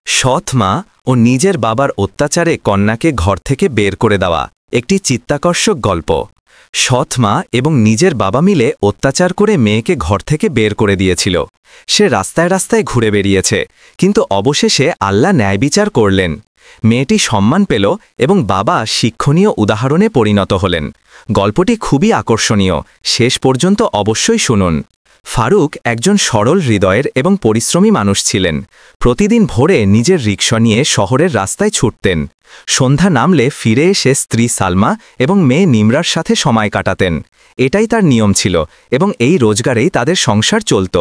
সৎ মা ও নিজের বাবার অত্যাচারে কন্যাকে ঘর থেকে বের করে দেওয়া একটি চিত্তাকর্ষক গল্প। সৎ মা এবং নিজের বাবা মিলে অত্যাচার করে মেয়েকে ঘর থেকে বের করে দিয়েছিল। সে রাস্তায় রাস্তায় ঘুরে বেরিয়েছে, কিন্তু অবশেষে আল্লাহ ন্যায়বিচার করলেন। মেয়েটি সম্মান পেল এবং বাবা শিক্ষণীয় উদাহরণে পরিণত হলেন। গল্পটি খুবই আকর্ষণীয়, শেষ পর্যন্ত অবশ্যই শুনুন। ফারুক একজন সরল হৃদয়ের এবং পরিশ্রমী মানুষ ছিলেন। প্রতিদিন ভোরে নিজের রিকশা নিয়ে শহরের রাস্তায় ছুটতেন। সন্ধ্যা নামলে ফিরে এসে স্ত্রী সালমা এবং মেয়ে নিমরার সাথে সময় কাটাতেন। এটাই তার নিয়ম ছিল এবং এই রোজগারেই তাদের সংসার চলত।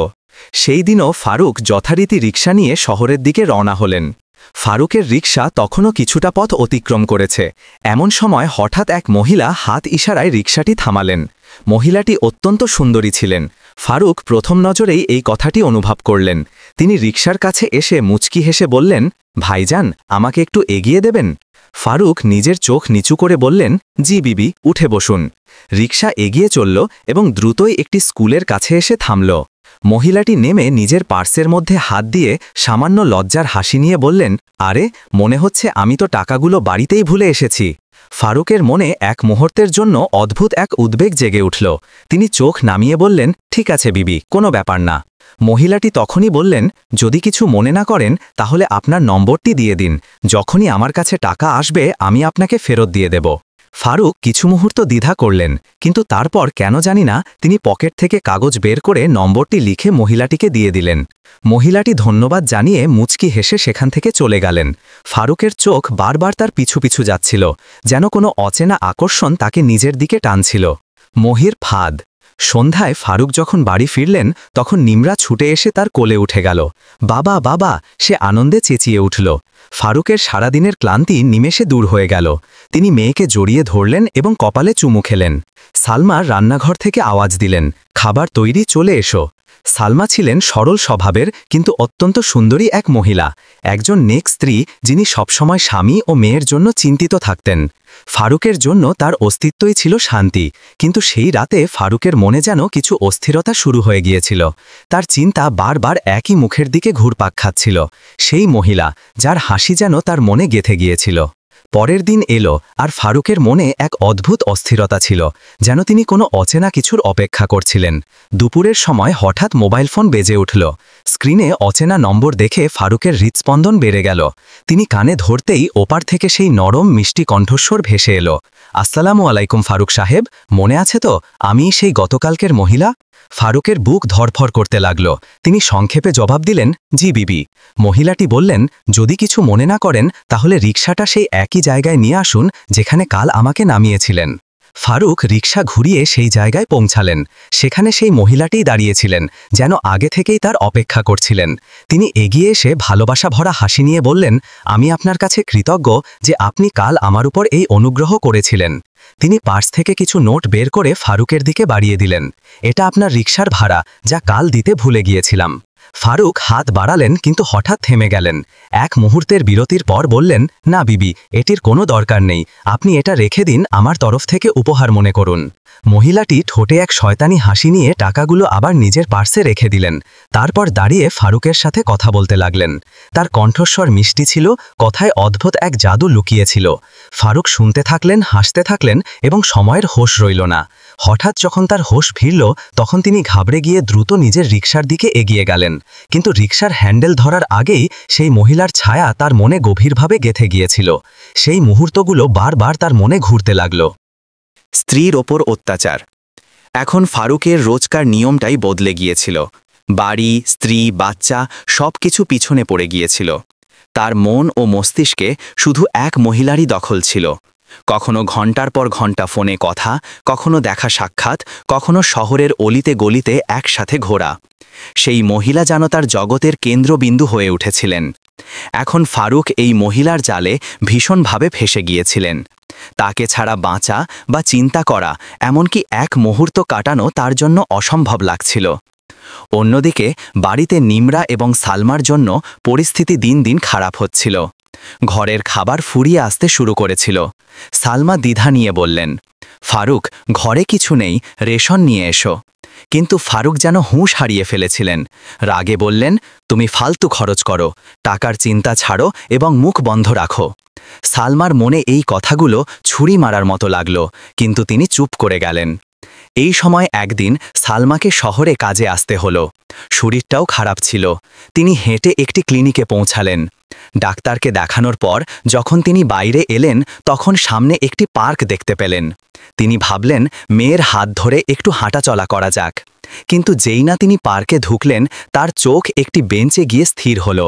সেই দিনও ফারুক যথারীতি রিকশা নিয়ে শহরের দিকে রওনা হলেন। ফারুকের রিকশা তখনও কিছুটা পথ অতিক্রম করেছে। এমন সময় হঠাৎ এক মহিলা হাত ইশারায় রিকশাটি থামালেন। মহিলাটি অত্যন্ত সুন্দরী ছিলেন। ফারুক প্রথম নজরেই এই কথাটি অনুভব করলেন। তিনি রিকশার কাছে এসে মুচকি হেসে বললেন, ভাইজান, আমাকে একটু এগিয়ে দেবেন? ফারুক নিজের চোখ নিচু করে বললেন, জি বিবি, উঠে বসুন। রিকশা এগিয়ে চলল এবং দ্রুতই একটি স্কুলের কাছে এসে থামল। মহিলাটি নেমে নিজের পার্সের মধ্যে হাত দিয়ে সামান্য লজ্জার হাসি নিয়ে বললেন, আরে, মনে হচ্ছে আমি তো টাকাগুলো বাড়িতেই ভুলে এসেছি। ফারুকের মনে এক মুহূর্তের জন্য অদ্ভুত এক উদ্বেগ জেগে উঠল। তিনি চোখ নামিয়ে বললেন, ঠিক আছে বিবি, কোনো ব্যাপার না। মহিলাটি তখনই বললেন, যদি কিছু মনে না করেন তাহলে আপনার নম্বরটি দিয়ে দিন। যখনই আমার কাছে টাকা আসবে আমি আপনাকে ফেরত দিয়ে দেব। ফারুক কিছু মুহূর্ত দ্বিধা করলেন, কিন্তু তারপর কেন জানি না তিনি পকেট থেকে কাগজ বের করে নম্বরটি লিখে মহিলাটিকে দিয়ে দিলেন। মহিলাটি ধন্যবাদ জানিয়ে মুচকি হেসে সেখান থেকে চলে গেলেন। ফারুকের চোখ বারবার তার পিছু পিছু যাচ্ছিল, যেন কোনো অচেনা আকর্ষণ তাকে নিজের দিকে টানছিল। মহির ফাঁদ। সন্ধ্যায় ফারুক যখন বাড়ি ফিরলেন তখন নিমরা ছুটে এসে তার কোলে উঠে গেল। বাবা, বাবা, সে আনন্দে চেঁচিয়ে উঠল। ফারুকের সারাদিনের ক্লান্তি নিমেষে দূর হয়ে গেল। তিনি মেয়েকে জড়িয়ে ধরলেন এবং কপালে চুমু খেলেন। সালমা রান্নাঘর থেকে আওয়াজ দিলেন, খাবার তৈরি, চলে এসো। সালমা ছিলেন সরল স্বভাবের কিন্তু অত্যন্ত সুন্দরী এক মহিলা, একজন নেক স্ত্রী যিনি সবসময় স্বামী ও মেয়ের জন্য চিন্তিত থাকতেন। ফারুকের জন্য তার অস্তিত্বই ছিল শান্তি, কিন্তু সেই রাতে ফারুকের মনে যেন কিছু অস্থিরতা শুরু হয়ে গিয়েছিল। তার চিন্তা বারবার একই মুখের দিকে ঘুরপাক খাচ্ছিল, সেই মহিলা যার হাসি যেন তার মনে গেঁথে গিয়েছিল। পরের দিন এলো আর ফারুকের মনে এক অদ্ভুত অস্থিরতা ছিল, যেন তিনি কোনো অচেনা কিছুর অপেক্ষা করছিলেন। দুপুরের সময় হঠাৎ মোবাইল ফোন বেজে উঠল। স্ক্রিনে অচেনা নম্বর দেখে ফারুকের হৃৎস্পন্দন বেড়ে গেল। তিনি কানে ধরতেই ওপার থেকে সেই নরম মিষ্টি কণ্ঠস্বর ভেসে এলো, আসসালামু আলাইকুম ফারুক সাহেব, মনে আছে তো, আমি সেই গতকালকের মহিলা? ফারুকের বুক ধড়ফড় করতে লাগল। তিনি সংক্ষেপে জবাব দিলেন, জি বিবি। মহিলাটি বললেন, যদি কিছু মনে না করেন তাহলে রিকশাটা সেই একই জায়গায় নিয়ে আসুন যেখানে কাল আমাকে নামিয়েছিলেন। ফারুক রিকশা ঘুরিয়ে সেই জায়গায় পৌঁছালেন। সেখানে সেই মহিলাটিই দাঁড়িয়েছিলেন, যেন আগে থেকেই তার অপেক্ষা করছিলেন। তিনি এগিয়ে এসে ভালোবাসা ভরা হাসি নিয়ে বললেন, আমি আপনার কাছে কৃতজ্ঞ যে আপনি কাল আমার উপর এই অনুগ্রহ করেছিলেন। তিনি পার্স থেকে কিছু নোট বের করে ফারুকের দিকে বাড়িয়ে দিলেন। এটা আপনার রিকশার ভাড়া, যা কাল দিতে ভুলে গিয়েছিলাম। ফারুক হাত বাড়ালেন, কিন্তু হঠাৎ থেমে গেলেন। এক মুহূর্তের বিরতির পর বললেন, না বিবি, এটির কোনো দরকার নেই, আপনি এটা রেখে দিন, আমার তরফ থেকে উপহার মনে করুন। মহিলাটি ঠোঁটে এক শয়তানি হাসি নিয়ে টাকাগুলো আবার নিজের পার্সে রেখে দিলেন। তারপর দাঁড়িয়ে ফারুকের সাথে কথা বলতে লাগলেন। তার কণ্ঠস্বর মিষ্টি ছিল, কথায় অদ্ভুত এক জাদু লুকিয়েছিল। ফারুক শুনতে থাকলেন, হাসতে থাকলেন এবং সময়ের হোশ রইল না। হঠাৎ যখন তার হোশ ফিরল তখন তিনি ঘাবড়ে গিয়ে দ্রুত নিজের রিকশার দিকে এগিয়ে গেলেন, কিন্তু রিকশার হ্যান্ডেল ধরার আগেই সেই মহিলার ছায়া তার মনে গভীরভাবে গেঁথে গিয়েছিল। সেই মুহূর্তগুলো বারবার তার মনে ঘুরতে লাগল। স্ত্রীর ওপর অত্যাচার। এখন ফারুকের রোজকার নিয়মটাই বদলে গিয়েছিল। বাড়ি, স্ত্রী, বাচ্চা সবকিছু পিছনে পড়ে গিয়েছিল। তার মন ও মস্তিষ্কে শুধু এক মহিলারই দখল ছিল। কখনো ঘন্টার পর ঘন্টা ফোনে কথা, কখনো দেখা সাক্ষাৎ, কখনো শহরের অলিতে গলিতে একসাথে ঘোরা। সেই মহিলা যেন তার জগতের কেন্দ্রবিন্দু হয়ে উঠেছিলেন। এখন ফারুক এই মহিলার জালে ভীষণভাবে ফেঁসে গিয়েছিলেন। তাকে ছাড়া বাঁচা বা চিন্তা করা, এমনকি এক মুহূর্ত কাটানো তার জন্য অসম্ভব লাগছিল। অন্যদিকে বাড়িতে নিমরা এবং সালমার জন্য পরিস্থিতি দিন দিন খারাপ হচ্ছিল। ঘরের খাবার ফুরিয়ে আসতে শুরু করেছিল। সালমা দ্বিধা নিয়ে বললেন, ফারুক, ঘরে কিছু নেই, রেশন নিয়ে এসো। কিন্তু ফারুক যেন হুঁশ হারিয়ে ফেলেছিলেন। রাগে বললেন, তুমি ফালতু খরচ করো, টাকার চিন্তা ছাড়ো এবং মুখ বন্ধ রাখো। সালমার মনে এই কথাগুলো ছুরি মারার মতো লাগল, কিন্তু তিনি চুপ করে গেলেন। এই সময় একদিন সালমাকে শহরে কাজে আসতে হলো। শরীরটাও খারাপ ছিল। তিনি হেঁটে একটি ক্লিনিকে পৌঁছালেন। ডাক্তারকে দেখানোর পর যখন তিনি বাইরে এলেন, তখন সামনে একটি পার্ক দেখতে পেলেন। তিনি ভাবলেন মেয়ের হাত ধরে একটু হাঁটাচলা করা যাক। কিন্তু যেই না তিনি পার্কে ঢুকলেন, তার চোখ একটি বেঞ্চে গিয়ে স্থির হলো।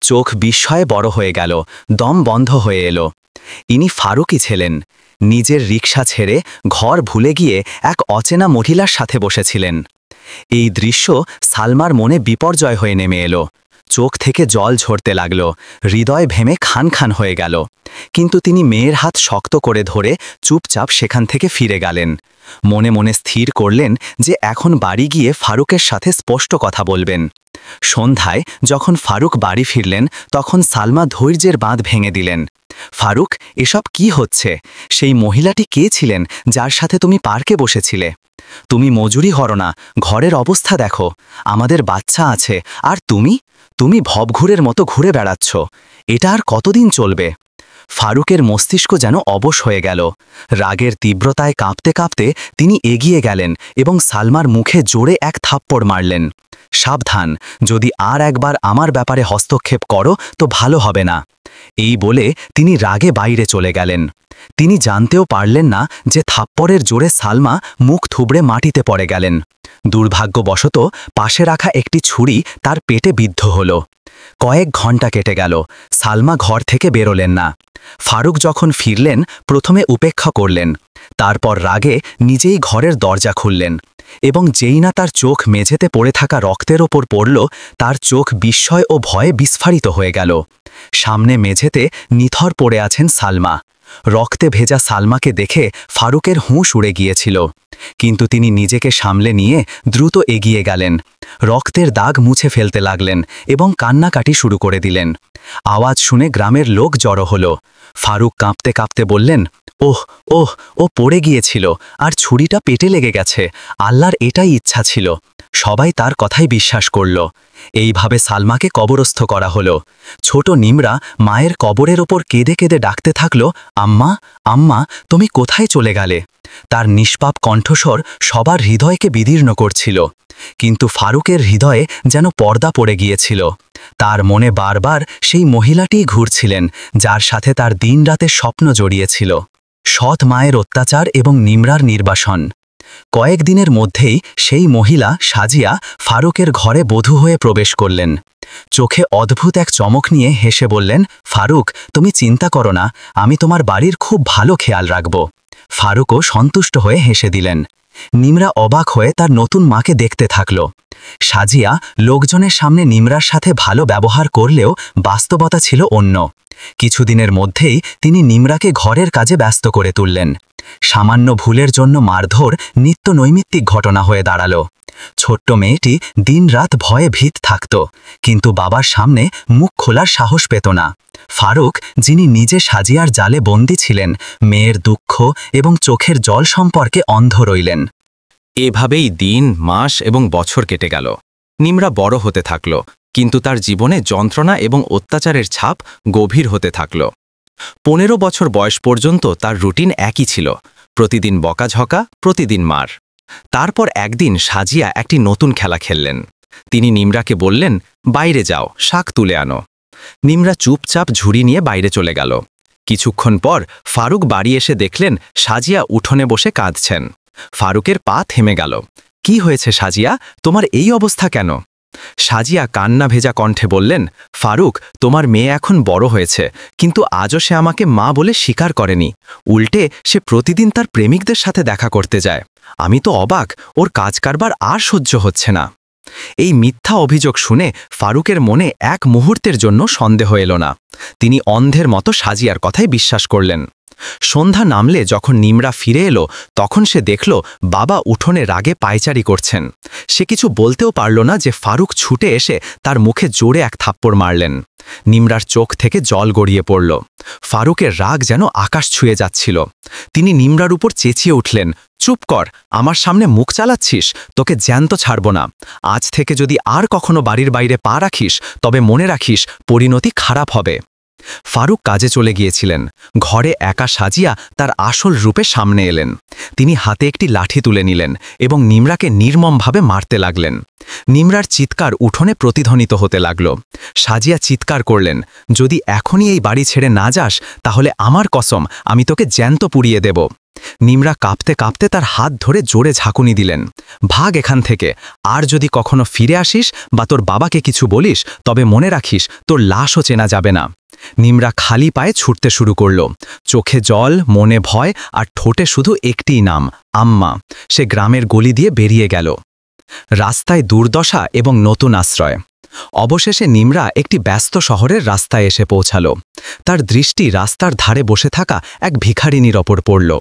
চোখ বিস্ময়ে বড় হয়ে গেল, দম বন্ধ হয়ে এলো। ইনি ফারুকই ছিলেন। নিজের রিকশা ছেড়ে ঘর ভুলে গিয়ে এক অচেনা মহিলার সাথে বসেছিলেন। এই দৃশ্য সালমার মনে বিপর্যয় হয়ে নেমে এলো। চোখ থেকে জল ঝরতে লাগল, হৃদয় ভেমে খান খান হয়ে গেল। কিন্তু তিনি মেয়ের হাত শক্ত করে ধরে চুপচাপ সেখান থেকে ফিরে গেলেন। মনে মনে স্থির করলেন যে এখন বাড়ি গিয়ে ফারুকের সাথে স্পষ্ট কথা বলবেন। সন্ধ্যায় যখন ফারুক বাড়ি ফিরলেন, তখন সালমা ধৈর্যের বাঁধ ভেঙে দিলেন। ফারুক, এসব কি হচ্ছে? সেই মহিলাটি কে ছিলেন যার সাথে তুমি পার্কে বসেছিলে? তুমি মজুরি হরো না, ঘরের অবস্থা দেখো, আমাদের বাচ্চা আছে, আর তুমি ভবঘুরের মতো ঘুরে বেড়াচ্ছ। এটা আর কতদিন চলবে? ফারুকের মস্তিষ্ক যেন অবশ হয়ে গেল। রাগের তীব্রতায় কাঁপতে কাঁপতে তিনি এগিয়ে গেলেন এবং সালমার মুখে জোরে এক থাপ্পড় মারলেন। সাবধান, যদি আর একবার আমার ব্যাপারে হস্তক্ষেপ করো তো ভালো হবে না। এই বলে তিনি রাগে বাইরে চলে গেলেন। তিনি জানতেও পারলেন না যে থাপ্পড়ের জোরে সালমা মুখ থুবড়ে মাটিতে পড়ে গেলেন। দুর্ভাগ্যবশত পাশে রাখা একটি ছুরি তার পেটে বিদ্ধ হল। কয়েক ঘন্টা কেটে গেল, সালমা ঘর থেকে বেরোলেন না। ফারুক যখন ফিরলেন, প্রথমে উপেক্ষা করলেন, তারপর রাগে নিজেই ঘরের দরজা খুললেন এবং যেই না তার চোখ মেঝেতে পড়ে থাকা রক্তের ওপর পড়ল, তার চোখ বিস্ময় ও ভয়ে বিস্ফারিত হয়ে গেল। সামনে মেঝেতে নিথর পড়ে আছেন সালমা। রক্তে ভেজা সালমাকে দেখে ফারুকের হুঁশ উড়ে গিয়েছিল, কিন্তু তিনি নিজেকে সামলে নিয়ে দ্রুত এগিয়ে গেলেন। রক্তের দাগ মুছে ফেলতে লাগলেন এবং কান্নাকাটি শুরু করে দিলেন। আওয়াজ শুনে গ্রামের লোক জড়ো হলো। ফারুক কাঁপতে কাঁপতে বললেন, ওহ ওহ, ও পড়ে গিয়েছিল আর ছুরিটা পেটে লেগে গেছে, আল্লাহর এটাই ইচ্ছা ছিল। সবাই তার কথাই বিশ্বাস করল। এইভাবে সালমাকে কবরস্থ করা হলো। ছোট নিমরা মায়ের কবরের ওপর কেঁদে কেঁদে ডাকতে থাকল, আম্মা আম্মা, তুমি কোথায় চলে গেলে? তার নিষ্পাপ কণ্ঠস্বর সবার হৃদয়কে বিদীর্ণ করছিল। কিন্তু ফারুকের হৃদয়ে যেন পর্দা পড়ে গিয়েছিল। তার মনে বারবার সেই মহিলাটিই ঘুরছিলেন, যার সাথে তার দিনরাতের স্বপ্ন জড়িয়েছিল। সৎ মায়ের অত্যাচার এবং নিমরার নির্বাসন। কয়েকদিনের মধ্যেই সেই মহিলা সাজিয়া ফারুকের ঘরে বধূ হয়ে প্রবেশ করলেন। চোখে অদ্ভুত এক চমক নিয়ে হেসে বললেন, ফারুক, তুমি চিন্তা করো না, আমি তোমার বাড়ির খুব ভালো খেয়াল রাখব। ফারুকও সন্তুষ্ট হয়ে হেসে দিলেন। নিমরা অবাক হয়ে তার নতুন মাকে দেখতে থাকল। সাজিয়া লোকজনের সামনে নিমরার সাথে ভালো ব্যবহার করলেও বাস্তবতা ছিল অন্য। কিছুদিনের মধ্যেই তিনি নিমরাকে ঘরের কাজে ব্যস্ত করে তুললেন। সামান্য ভুলের জন্য মারধর নিত্য নৈমিত্তিক ঘটনা হয়ে দাঁড়াল। ছোট্ট মেয়েটি দিনরাত ভয়ে ভীত থাকত, কিন্তু বাবার সামনে মুখ খোলার সাহস পেত না। ফারুক, যিনি নিজে সাজিয়ার জালে বন্দী ছিলেন, মেয়ের দুঃখ এবং চোখের জল সম্পর্কে অন্ধ রইলেন। এভাবেই দিন, মাস এবং বছর কেটে গেল। নিমরা বড় হতে থাকল, কিন্তু তার জীবনে যন্ত্রণা এবং অত্যাচারের ছাপ গভীর হতে থাকল। 15 বছর বয়স পর্যন্ত তার রুটিন একই ছিল, প্রতিদিন বকাঝকা, প্রতিদিন মার। তারপর একদিন সাজিয়া একটি নতুন খেলা খেললেন। তিনি নিমরাকে বললেন, বাইরে যাও, শাক তুলে আনো। নিমরা চুপচাপ ঝুড়ি নিয়ে বাইরে চলে গেল। কিছুক্ষণ পর ফারুক বাড়ি এসে দেখলেন সাজিয়া উঠোনে বসে কাঁদছেন। ফারুকের পা থেমে গেল। কি হয়েছে সাজিয়া, তোমার এই অবস্থা কেন? সাজিয়া কান্না ভেজা কণ্ঠে বললেন, ফারুক, তোমার মেয়ে এখন বড় হয়েছে, কিন্তু আজও সে আমাকে মা বলে স্বীকার করেনি। উল্টে সে প্রতিদিন তার প্রেমিকদের সাথে দেখা করতে যায়। আমি তো অবাক, ওর কাজ কারবার আর সহ্য হচ্ছে না। এই মিথ্যা অভিযোগ শুনে ফারুকের মনে এক মুহূর্তের জন্য সন্দেহ এলো না। তিনি অন্ধের মতো সাজিয়ার কথায় বিশ্বাস করলেন। সন্ধ্যা নামলে যখন নিমরা ফিরে এলো তখন সে দেখল বাবা উঠোনে রাগে পায়চারি করছেন। সে কিছু বলতেও পারল না যে ফারুক ছুটে এসে তার মুখে জোরে এক থাপ্পড় মারলেন। নিমরার চোখ থেকে জল গড়িয়ে পড়ল। ফারুকের রাগ যেন আকাশ ছুঁয়ে যাচ্ছিল। তিনি নিমরার উপর চেঁচিয়ে উঠলেন, চুপ কর, আমার সামনে মুখ চালাচ্ছিস, তোকে জ্যান্ত ছাড়ব না। আজ থেকে যদি আর কখনো বাড়ির বাইরে পা রাখিস তবে মনে রাখিস পরিণতি খারাপ হবে। ফারুক কাজে চলে গিয়েছিলেন। ঘরে একা সাজিয়া তার আসল রূপে সামনে এলেন। তিনি হাতে একটি লাঠি তুলে নিলেন এবং নিমরাকে নির্মমভাবে মারতে লাগলেন। নিমরার চিৎকার উঠোনে প্রতিধ্বনিত হতে লাগল। সাজিয়া চিৎকার করলেন, যদি এখনই এই বাড়ি ছেড়ে না যাস তাহলে আমার কসম আমি তোকে জ্যান্ত পুড়িয়ে দেব। নিমরা কাঁপতে কাঁপতে তার হাত ধরে জোরে ঝাঁকুনি দিলেন, ভাগ এখান থেকে, আর যদি কখনো ফিরে আসিস বা তোর বাবাকে কিছু বলিস তবে মনে রাখিস তোর লাশও চেনা যাবে না। নিমরা খালি পায়ে ছুটতে শুরু করল। চোখে জল, মনে ভয় আর ঠোঁটে শুধু একটিই নাম, আম্মা। সে গ্রামের গলি দিয়ে বেরিয়ে গেল। রাস্তায় দুর্দশা এবং নতুন আশ্রয়। অবশেষে নিমরা একটি ব্যস্ত শহরের রাস্তায় এসে পৌঁছাল। তার দৃষ্টি রাস্তার ধারে বসে থাকা এক ভিখারিনীর ওপর পড়ল।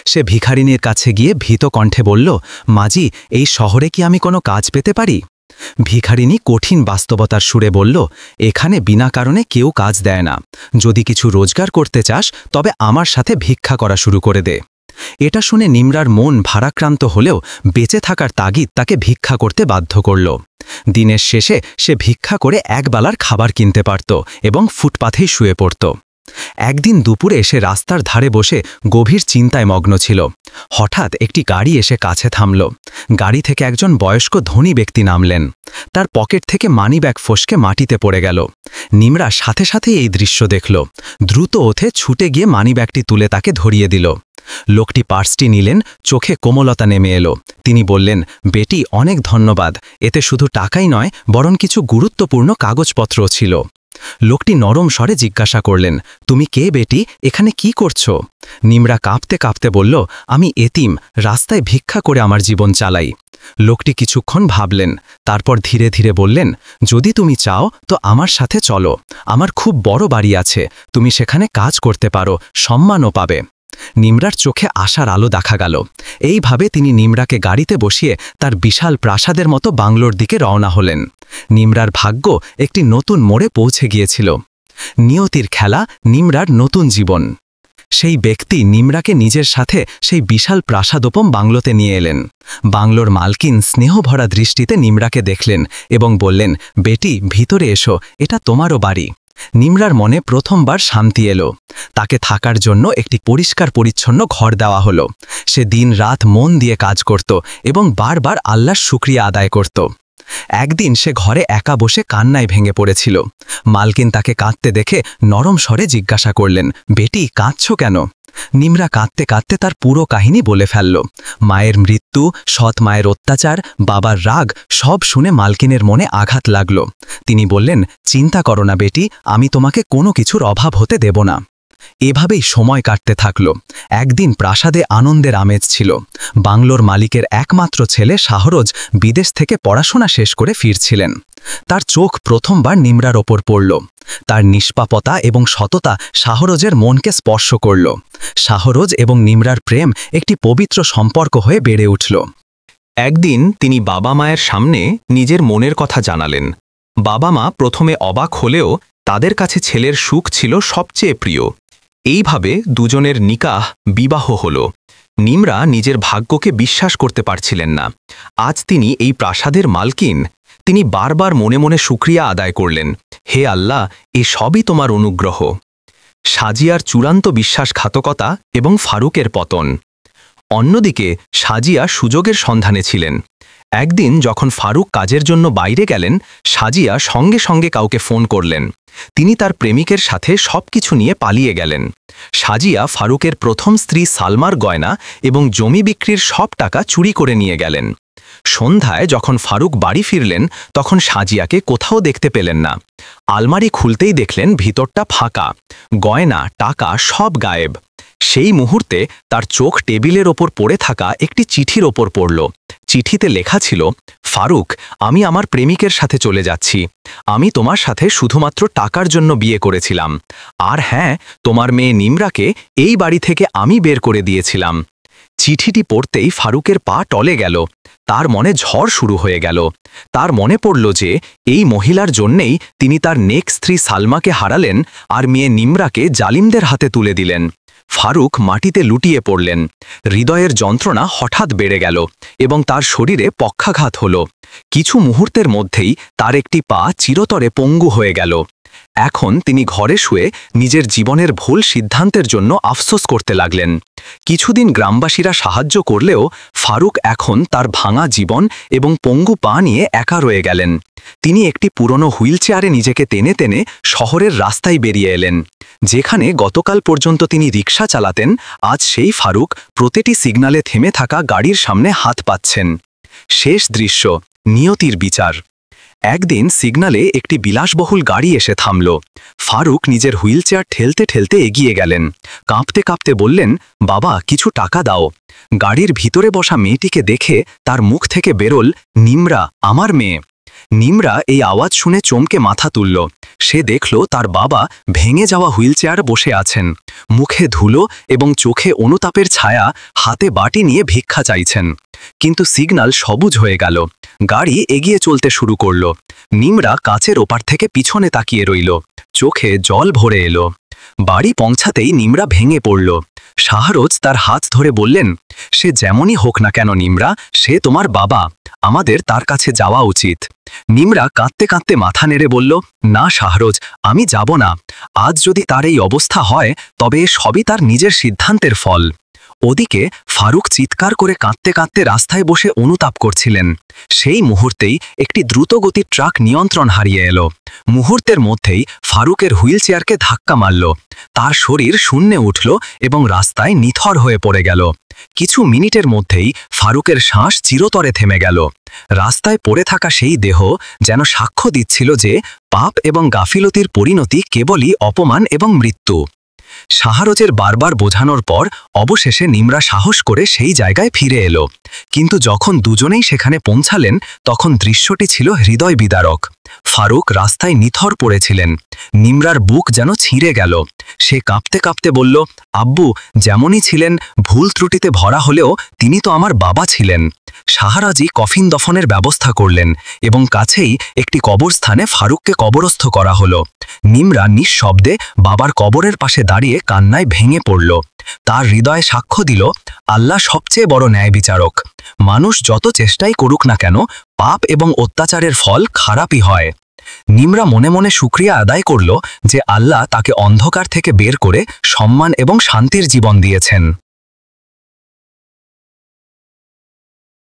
সে ভিখারিনীর কাছে গিয়ে ভীত কণ্ঠে বলল, মাজি, এই শহরে কি আমি কোনো কাজ পেতে পারি? ভিখারিনী কঠিন বাস্তবতার সুরে বলল, এখানে বিনা কারণে কেউ কাজ দেয় না। যদি কিছু রোজগার করতে চাস তবে আমার সাথে ভিক্ষা করা শুরু করে দে। এটা শুনে নিমরার মন ভারাক্রান্ত হলেও বেঁচে থাকার তাগিদ তাকে ভিক্ষা করতে বাধ্য করল। দিনের শেষে সে ভিক্ষা করে একবেলার খাবার কিনতে পারত এবং ফুটপাথেই শুয়ে পড়ত। একদিন দুপুরে সে রাস্তার ধারে বসে গভীর চিন্তায় মগ্ন ছিল। হঠাৎ একটি গাড়ি এসে কাছে থামল। গাড়ি থেকে একজন বয়স্ক ধনী ব্যক্তি নামলেন। তার পকেট থেকে মানিব্যাগ ফসকে মাটিতে পড়ে গেল। নিমরা সাথে সাথেই এই দৃশ্য দেখল। দ্রুত ওঠে ছুটে গিয়ে মানিব্যাগটি তুলে তাকে ধরিয়ে দিল। লোকটি পার্সটি নিলেন, চোখে কোমলতা নেমে এলো। তিনি বললেন, বেটি, অনেক ধন্যবাদ, এতে শুধু টাকাই নয় বরং কিছু গুরুত্বপূর্ণ কাগজপত্রও ছিল। লোকটি নরম স্বরে জিজ্ঞাসা করলেন, তুমি কে বেটি, এখানে কি করছো? নিমরা কাঁপতে কাঁপতে বলল, আমি এতিম, রাস্তায় ভিক্ষা করে আমার জীবন চালাই। লোকটি কিছুক্ষণ ভাবলেন, তারপর ধীরে ধীরে বললেন, যদি তুমি চাও তো আমার সাথে চলো, আমার খুব বড় বাড়ি আছে, তুমি সেখানে কাজ করতে পারো, সম্মানও পাবে। নিমরার চোখে আশার আলো দেখা গেল। এইভাবে তিনি নিমরাকে গাড়িতে বসিয়ে তার বিশাল প্রাসাদের মতো বাংলোর দিকে রওনা হলেন। নিমরার ভাগ্য একটি নতুন মোড়ে পৌঁছে গিয়েছিল। নিয়তির খেলা, নিমরার নতুন জীবন। সেই ব্যক্তি নিমরাকে নিজের সাথে সেই বিশাল প্রাসাদোপম বাংলোতে নিয়ে এলেন। বাংলোর মালকিন স্নেহভরা দৃষ্টিতে নিমরাকে দেখলেন এবং বললেন, বেটি, ভিতরে এসো, এটা তোমারও বাড়ি। নিমরার মনে প্রথমবার শান্তি এলো। তাকে থাকার জন্য একটি পরিষ্কার পরিচ্ছন্ন ঘর দেওয়া হলো। সে দিন রাত মন দিয়ে কাজ করত এবং বারবার আল্লাহর শুকরিয়া আদায় করত। একদিন সে ঘরে একা বসে কান্নায় ভেঙে পড়েছিল। মালকিন তাকে কাঁদতে দেখে নরম স্বরে জিজ্ঞাসা করলেন, বেটি, কাঁদছো কেন? নিমরা কাঁদতে কাঁদতে তার পুরো কাহিনী বলে ফেলল। মায়ের মৃত্যু, সৎ মায়ের অত্যাচার, বাবার রাগ, সব শুনে মালকিনের মনে আঘাত লাগল। তিনি বললেন, চিন্তা করো না বেটি, আমি তোমাকে কোনো কিছুর অভাব হতে দেব না। এভাবেই সময় কাটতে থাকল। একদিন প্রাসাদে আনন্দের আমেজ ছিল। বাংলোর মালিকের একমাত্র ছেলে শাহরোজ বিদেশ থেকে পড়াশোনা শেষ করে ফিরছিলেন। তার চোখ প্রথমবার নিমরার ওপর পড়ল। তার নিষ্পাপতা এবং সততা শাহরোজের মনকে স্পর্শ করল। শাহরোজ এবং নিমরার প্রেম একটি পবিত্র সম্পর্ক হয়ে বেড়ে উঠল। একদিন তিনি বাবা মায়ের সামনে নিজের মনের কথা জানালেন। বাবা মা প্রথমে অবাক হলেও তাদের কাছে ছেলের সুখ ছিল সবচেয়ে প্রিয়। এইভাবে দুজনের নিকাহ, বিবাহ হল। নিমরা নিজের ভাগ্যকে বিশ্বাস করতে পারছিলেন না। আজ তিনি এই প্রাসাদের মালকিন। তিনি বারবার মনে মনে শুকরিয়া আদায় করলেন, হে আল্লাহ, এ সবই তোমার অনুগ্রহ। সাজিয়ার চূড়ান্ত বিশ্বাসঘাতকতা এবং ফারুকের পতন। অন্যদিকে সাজিয়া সুযোগের সন্ধানে ছিলেন। একদিন যখন ফারুক কাজের জন্য বাইরে গেলেন, সাজিয়া সঙ্গে সঙ্গে কাউকে ফোন করলেন। তিনি তার প্রেমিকের সাথে সবকিছু নিয়ে পালিয়ে গেলেন। সাজিয়া ফারুকের প্রথম স্ত্রী সালমার গয়না এবং জমি বিক্রির সব টাকা চুরি করে নিয়ে গেলেন। সন্ধ্যায় যখন ফারুক বাড়ি ফিরলেন তখন সাজিয়াকে কোথাও দেখতে পেলেন না। আলমারি খুলতেই দেখলেন ভিতরটা ফাঁকা, গয়না, টাকা সব গায়েব। সেই মুহূর্তে তার চোখ টেবিলের ওপর পড়ে থাকা একটি চিঠির ওপর পড়ল। চিঠিতে লেখা ছিল, ফারুক, আমি আমার প্রেমিকের সাথে চলে যাচ্ছি। আমি তোমার সাথে শুধুমাত্র টাকার জন্য বিয়ে করেছিলাম। আর হ্যাঁ, তোমার মেয়ে নিমরাকে এই বাড়ি থেকে আমি বের করে দিয়েছিলাম। চিঠিটি পড়তেই ফারুকের পা টলে গেল। তার মনে ঝড় শুরু হয়ে গেল। তার মনে পড়ল যে এই মহিলার জন্যেই তিনি তার নেক স্ত্রী সালমাকে হারালেন আর মেয়ে নিমরাকে জালিমদের হাতে তুলে দিলেন। ফারুক মাটিতে লুটিয়ে পড়লেন। হৃদয়ের যন্ত্রণা হঠাৎ বেড়ে গেল এবং তার শরীরে পক্ষাঘাত হল। কিছু মুহূর্তের মধ্যেই তার একটি পা চিরতরে পঙ্গু হয়ে গেল। এখন তিনি ঘরে শুয়ে নিজের জীবনের ভুল সিদ্ধান্তের জন্য আফসোস করতে লাগলেন। কিছুদিন গ্রামবাসীরা সাহায্য করলেও ফারুক এখন তার ভাঙা জীবন এবং পঙ্গু পা নিয়ে একা রয়ে গেলেন। তিনি একটি পুরনো হুইলচেয়ারে নিজেকে টেনে টেনে শহরের রাস্তায় বেরিয়ে এলেন। যেখানে গতকাল পর্যন্ত তিনি রিকশা চালাতেন, আজ সেই ফারুক প্রতিটি সিগন্যালে থেমে থাকা গাড়ির সামনে হাত পাচ্ছেন। শেষ দৃশ্য, নিয়তির বিচার। একদিন সিগন্যালে একটি বিলাসবহুল গাড়ি এসে থামল। ফারুক নিজের হুইলচেয়ার ঠেলতে ঠেলতে এগিয়ে গেলেন। কাঁপতে কাঁপতে বললেন, বাবা, কিছু টাকা দাও। গাড়ির ভিতরে বসা মেয়েটিকে দেখে তার মুখ থেকে বেরোল, নিমরা, আমার মেয়ে। নিমরা এই আওয়াজ শুনে চমকে মাথা তুলল। সে দেখল তার বাবা ভেঙে যাওয়া হুইলচেয়ারে বসে আছেন, মুখে ধুলো এবং চোখে অনুতাপের ছায়া, হাতে বাটি নিয়ে ভিক্ষা চাইছেন। কিন্তু সিগন্যাল সবুজ হয়ে গেল। গাড়ি এগিয়ে চলতে শুরু করল। নিমরা কাচের ওপার থেকে পিছনে তাকিয়ে রইল। চোখে জল ভরে এলো। বাড়ি পৌঁছাতেই নিমরা ভেঙে পড়ল। শাহরোজ তার হাত ধরে বললেন, সে যেমনই হোক না কেন নিমরা, সে তোমার বাবা, আমাদের তার কাছে যাওয়া উচিত। নিমরা কাঁদতে কাঁদতে মাথা নেড়ে বলল, না শাহরোজ, আমি যাব না। আজ যদি তার এই অবস্থা হয় তবে সবই তার নিজের সিদ্ধান্তের ফল। ওদিকে ফারুক চিৎকার করে কাঁদতে কাঁদতে রাস্তায় বসে অনুতাপ করছিলেন। সেই মুহূর্তেই একটি দ্রুতগতির ট্রাক নিয়ন্ত্রণ হারিয়ে এলো। মুহূর্তের মধ্যেই ফারুকের হুইলচেয়ারকে ধাক্কা মারল। তার শরীর শূন্যে উঠল এবং রাস্তায় নিথর হয়ে পড়ে গেল। কিছু মিনিটের মধ্যেই ফারুকের শ্বাস চিরতরে থেমে গেল। রাস্তায় পড়ে থাকা সেই দেহ যেন সাক্ষ্য দিচ্ছিল যে পাপ এবং গাফিলতির পরিণতি কেবলই অপমান এবং মৃত্যু। শাহরোজের বারবার বোঝানোর পর অবশেষে নিমরা সাহস করে সেই জায়গায় ফিরে এলো। কিন্তু যখন দুজনেই সেখানে পৌঁছালেন তখন দৃশ্যটি ছিল হৃদয় বিদারক। ফারুক রাস্তায় নিথর পড়েছিলেন। নিমরার বুক যেন ছিঁড়ে গেল। সে কাঁপতে কাঁপতে বলল, আব্বু, যেমনই ছিলেন ভুল ত্রুটিতে ভরা হলেও তিনি তো আমার বাবা ছিলেন। শাহরাজি কফিন দফনের ব্যবস্থা করলেন এবং কাছেই একটি কবরস্থানে ফারুককে কবরস্থ করা হলো। নিমরা নিঃশব্দে বাবার কবরের পাশে দাঁড়িয়ে কান্নায় ভেঙে পড়ল। তার হৃদয়ে সাক্ষ্য দিল, আল্লাহ সবচেয়ে বড় ন্যায় বিচারক। মানুষ যত চেষ্টাই করুক না কেন, পাপ এবং অত্যাচারের ফল খারাপই হয়। নিমরা মনে মনে শুকরিয়া আদায় করল যে আল্লাহ তাকে অন্ধকার থেকে বের করে সম্মান এবং শান্তির জীবন দিয়েছেন।